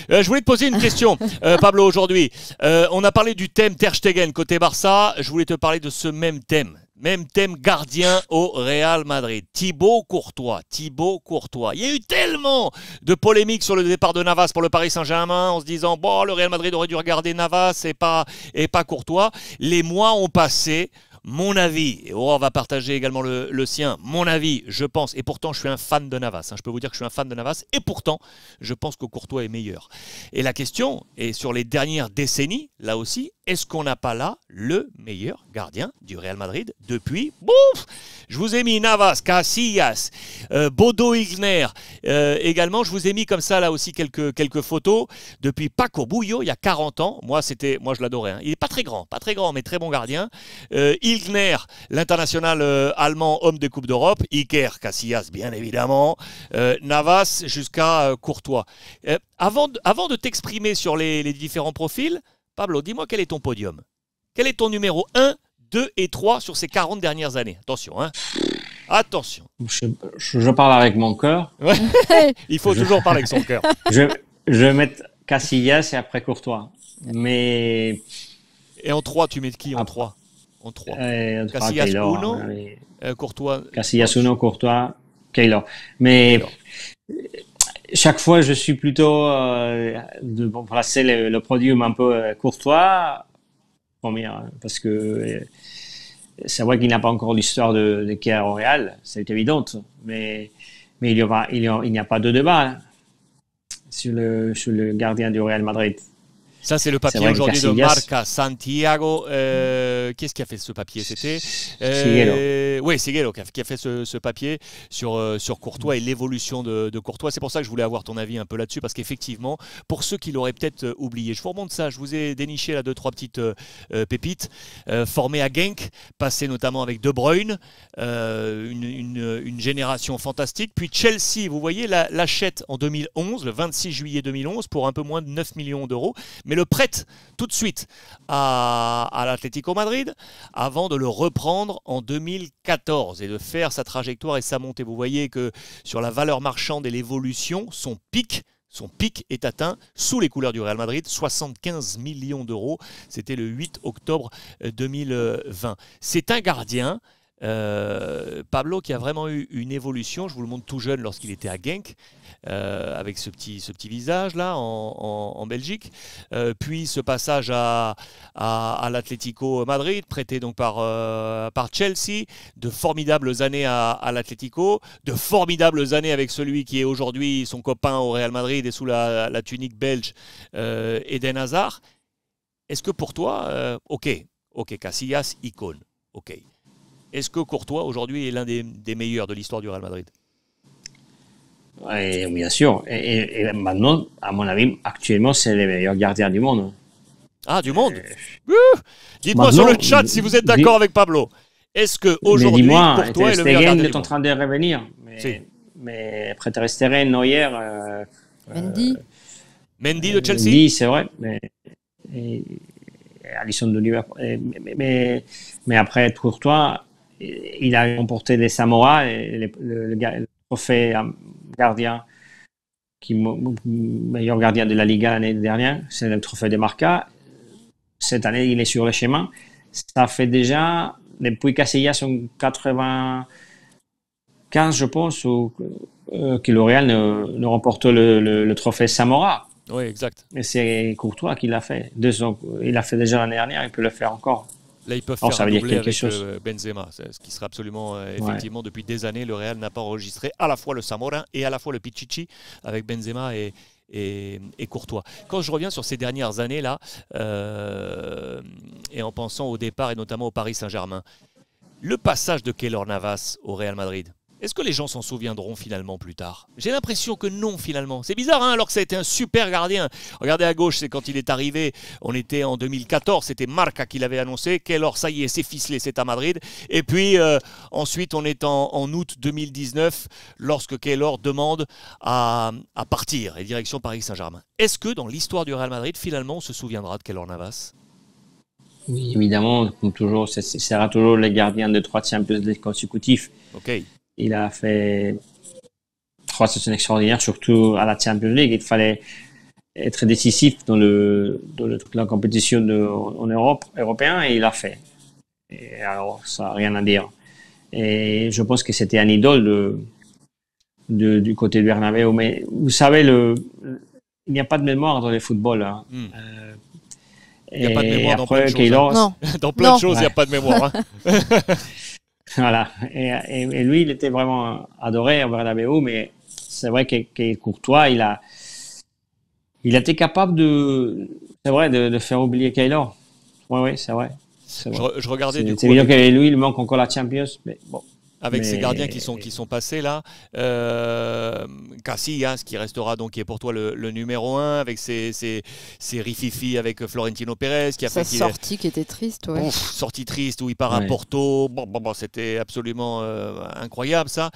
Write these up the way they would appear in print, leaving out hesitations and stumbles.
Je voulais te poser une question, Pablo, aujourd'hui. On a parlé du thème Ter Stegen côté Barça. Je voulais te parler de ce même thème. Même thème gardien au Real Madrid. Thibaut Courtois. Thibaut Courtois. Il y a eu tellement de polémiques sur le départ de Navas pour le Paris Saint-Germain en se disant bon, le Real Madrid aurait dû regarder Navas et pas Courtois. Les mois ont passé. Mon avis, et Aurore va partager également le sien, mon avis, je pense, et pourtant je suis un fan de Navas, je peux vous dire que je suis un fan de Navas, et pourtant je pense que Courtois est meilleur. Et la question est sur les dernières décennies, là aussi, est-ce qu'on n'a pas là le meilleur gardien du Real Madrid depuis, bouf, je vous ai mis Navas, Casillas, Bodo Illgner, également je vous ai mis comme ça là aussi quelques photos, depuis Paco Bullo, il y a 40 ans, moi je l'adorais, il n'est pas très grand, mais très bon gardien, Illgner, l'international allemand, homme de Coupe d'Europe, Iker Casillas, bien évidemment, Navas jusqu'à Courtois. Avant de t'exprimer sur les différents profils, Pablo, dis-moi quel est ton podium? Quel est ton numéro 1, 2 et 3 sur ces 40 dernières années? Attention, hein. Attention. Je parle avec mon cœur. Ouais. Il faut toujours parler avec son cœur. Je vais mettre Casillas et après Courtois. Mais... Et en 3, tu mets qui en 3? En 3. Casillas 1, Courtois. Casillas 1, Courtois, Keylor. Mais chaque fois, je suis plutôt de placer le podium un peu Courtois, premier, parce que c'est vrai qu'il n'a pas encore l'histoire de Keylor au Real, c'est évident, mais il n'y a pas de débat sur le gardien du Real Madrid. Ça, c'est le papier aujourd'hui de Marca Santiago. Qu'est-ce qui a fait ce papier? C'était Siguero. Oui, Siguero qui a fait ce papier sur Courtois et l'évolution de Courtois. C'est pour ça que je voulais avoir ton avis un peu là-dessus, parce qu'effectivement, pour ceux qui l'auraient peut-être oublié, je vous remonte ça, je vous ai déniché là 2-3 petites pépites. Formé à Genk, passé notamment avec De Bruyne, une génération fantastique. Puis Chelsea, vous voyez, l'achète en 2011, le 26 juillet 2011, pour un peu moins de 9 millions d'euros. Mais le prête tout de suite à l'Atlético Madrid avant de le reprendre en 2014 et de faire sa trajectoire et sa montée. Vous voyez que sur la valeur marchande et l'évolution, son pic est atteint sous les couleurs du Real Madrid, 75 millions d'euros. C'était le 8 octobre 2020. C'est un gardien, Pablo, qui a vraiment eu une évolution. Je vous le montre tout jeune lorsqu'il était à Genk, avec ce petit visage là en Belgique, puis ce passage à l'Atlético Madrid, prêté donc par Chelsea, de formidables années à l'Atlético, de formidables années avec celui qui est aujourd'hui son copain au Real Madrid et sous la tunique belge, Eden Hazard. Est-ce que pour toi, ok, Casillas, icône, ok. Est-ce que Courtois aujourd'hui est l'un des meilleurs de l'histoire du Real Madrid? Oui, bien sûr. Et maintenant, à mon avis, actuellement, c'est le meilleur gardien du monde. Ah, du monde? Dites-moi sur le chat si vous êtes d'accord avec Pablo. Est-ce qu'aujourd'hui, Courtois est le meilleur gardien du monde? est en train de revenir. Mais après Ter Stegen, Neuer... Mendy de Chelsea? Mendy, c'est vrai. Et Alisson de Liverpool. Mais après Courtois, il a remporté les Samora, le trophée gardien, meilleur gardien de la Liga l'année dernière, c'est le trophée de Marca. Cette année, il est sur le chemin. Ça fait déjà, depuis Casillas en 95, je pense, que le Real ne remporte le trophée Samora. Oui, exact. Et c'est Courtois qui l'a fait. 2 ans, il l'a fait déjà l'année dernière, il peut le faire encore. Là, ils peuvent faire un doublé avec Benzema, ce qui sera absolument, effectivement, depuis des années, le Real n'a pas enregistré à la fois le Zamora et à la fois le Pichichi avec Benzema et Courtois. Quand je reviens sur ces dernières années-là, et en pensant au départ et notamment au Paris Saint-Germain, le passage de Keylor Navas au Real Madrid, est-ce que les gens s'en souviendront finalement plus tard? J'ai l'impression que non, finalement. C'est bizarre, hein, alors que ça a été un super gardien. Regardez à gauche, c'est quand il est arrivé, on était en 2014, c'était Marca qui l'avait annoncé. Keylor, ça y est, c'est ficelé, c'est à Madrid. Et puis ensuite, on est en août 2019, lorsque Keylor demande à partir, et direction Paris Saint-Germain. Est-ce que dans l'histoire du Real Madrid, finalement, on se souviendra de Keylor Navas? Oui, évidemment, comme toujours, ce sera toujours les gardiens de 3 Champions League consécutifs. Ok. Il a fait 3 saisons extraordinaires, surtout à la Champions League. être décisif dans la compétition en Europe, européen, et il l'a fait. Et alors, ça n'a rien à dire. Et je pense que c'était un idole du côté du Bernabéu. Mais vous savez, il n'y a pas de mémoire dans le football. Hein. Il n'y a pas de mémoire dans plein de choses. Non. Dans plein de choses, il n'y a pas de mémoire. Hein. Voilà. Et lui, il était vraiment adoré au Bernabéu, mais c'est vrai que Courtois, il a été capable de faire oublier Keylor. Oui, c'est vrai. Je regardais du coup. C'est évident que lui, il manque encore la Champions, mais bon. Avec ces gardiens qui sont passés là, Casillas qui restera donc, qui est pour toi le numéro 1, avec ses rififi avec Florentino Pérez qui a sa fait sortie qui était triste, ouais. Sortie triste où il part à Porto. Bon, c'était absolument incroyable ça.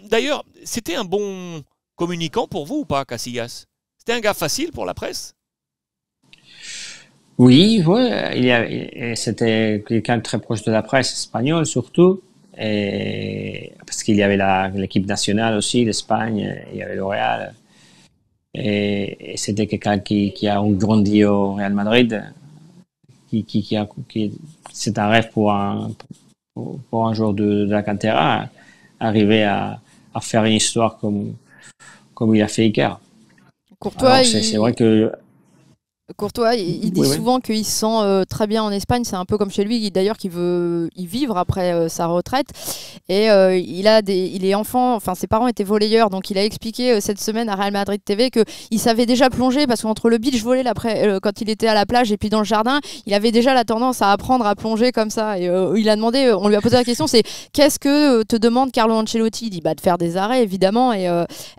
D'ailleurs, c'était un bon communicant pour vous ou pas, Casillas? C'était un gars facile pour la presse? Oui, c'était quelqu'un de très proche de la presse espagnole surtout. Parce qu'il y avait l'équipe nationale aussi d'Espagne, il y avait le Real, et c'était quelqu'un qui a grandi au Real Madrid, c'est un rêve pour un joueur de la cantera, arriver à faire une histoire comme il a fait Iker. Courtois, c'est vrai que Courtois, il dit souvent qu'il se sent très bien en Espagne. C'est un peu comme chez lui, d'ailleurs, qu'il veut y vivre après sa retraite. Et il est enfant, enfin ses parents étaient volleyeurs, donc il a expliqué cette semaine à Real Madrid TV qu'il savait déjà plonger parce qu'entre le beach volley quand il était à la plage et puis dans le jardin, il avait déjà la tendance à apprendre à plonger comme ça. Et il a demandé, on lui a posé la question, c'est qu'est-ce que te demande Carlo Ancelotti? Il dit de faire des arrêts évidemment. Et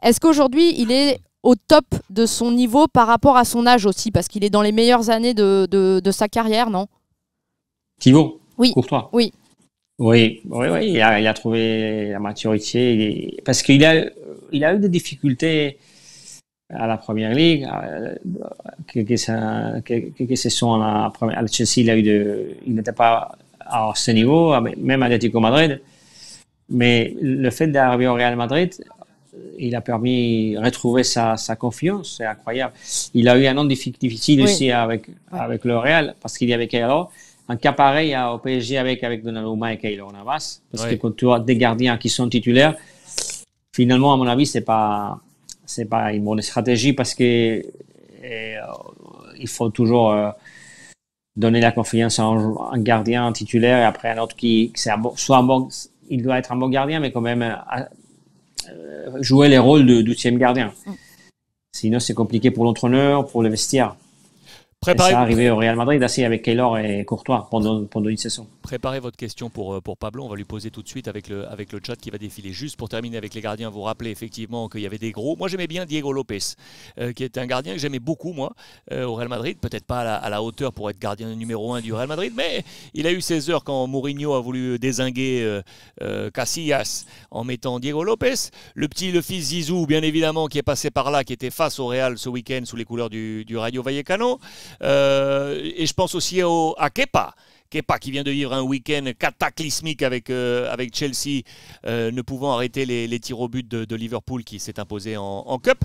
est-ce qu'aujourd'hui il est au top de son niveau par rapport à son âge aussi, parce qu'il est dans les meilleures années de sa carrière, non? Thibaut? Oui. Courtois? Oui. Oui, il a trouvé la maturité, parce qu'il a eu des difficultés à la Première Ligue, quelques saisons à Chelsea, il n'était pas à ce niveau, même à l'Atlético Madrid, mais le fait d'arriver au Real Madrid, il a permis de retrouver sa confiance, c'est incroyable. Il a eu un an difficile aussi avec le Real, parce qu'il y avait Keylor. Un cas pareil au PSG avec Donnarumma et Keylor Navas, parce que quand tu as des gardiens qui sont titulaires, finalement, à mon avis, c'est pas une bonne stratégie, parce que il faut toujours donner la confiance à un gardien titulaire et après un autre il doit être un bon gardien, mais quand même jouer les rôles de 12e gardien. Sinon, c'est compliqué pour l'entraîneur, pour le vestiaire. Ça est arrivé au Real Madrid assez avec Keylor et Courtois pendant une saison. Préparez votre question pour Pablo, on va lui poser tout de suite avec le chat qui va défiler. Juste pour terminer avec les gardiens, vous rappelez effectivement qu'il y avait des gros. Moi j'aimais bien Diego Lopez, qui était un gardien que j'aimais beaucoup moi, au Real Madrid. Peut-être pas à la hauteur pour être gardien numéro 1 du Real Madrid, mais il a eu ses heures quand Mourinho a voulu dézinguer Casillas en mettant Diego Lopez. Le fils Zizou, bien évidemment, qui est passé par là, qui était face au Real ce week-end sous les couleurs du Rayo Vallecano. Et je pense aussi à Kepa qui vient de vivre un week-end cataclysmique avec Chelsea, ne pouvant arrêter les tirs au but de Liverpool qui s'est imposé en Cup.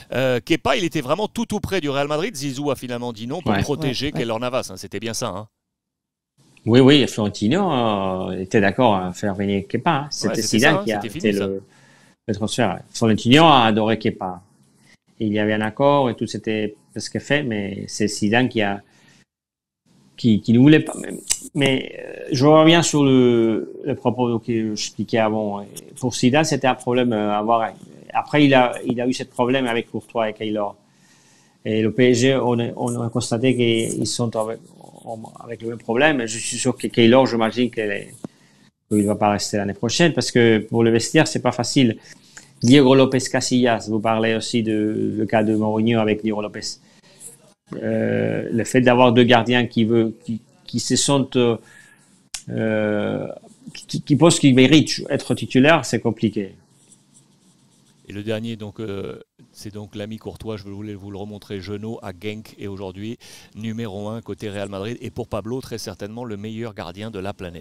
Kepa, il était vraiment tout près du Real Madrid. Zizou a finalement dit non pour protéger Keylor Navas. C'était bien ça. Hein. Oui, Florentino était d'accord à faire venir Kepa. Hein. C'était Zidane qui a fait le transfert. Florentino a adoré Kepa. Il y avait un accord et tout c'était presque fait, mais c'est Zidane qui ne voulait pas. Mais je reviens sur le propos que j'expliquais avant. Pour Zidane, c'était un problème à avoir. Après, il a eu ce problème avec Courtois et Keylor. Et le PSG, on a constaté qu'ils sont avec le même problème. Je suis sûr que Keylor, j'imagine qu'il ne va pas rester l'année prochaine, parce que pour le vestiaire, c'est pas facile. Diego Lopez Casillas, vous parlez aussi le cas de Mourinho avec Diego Lopez. Le fait d'avoir deux gardiens qui se sentent qui pensent qu'ils méritent être titulaires, c'est compliqué. Et le dernier, donc, c'est donc l'ami Courtois, je voulais vous le remontrer, Genot à Genk, et aujourd'hui numéro 1 côté Real Madrid, et pour Pablo, très certainement le meilleur gardien de la planète.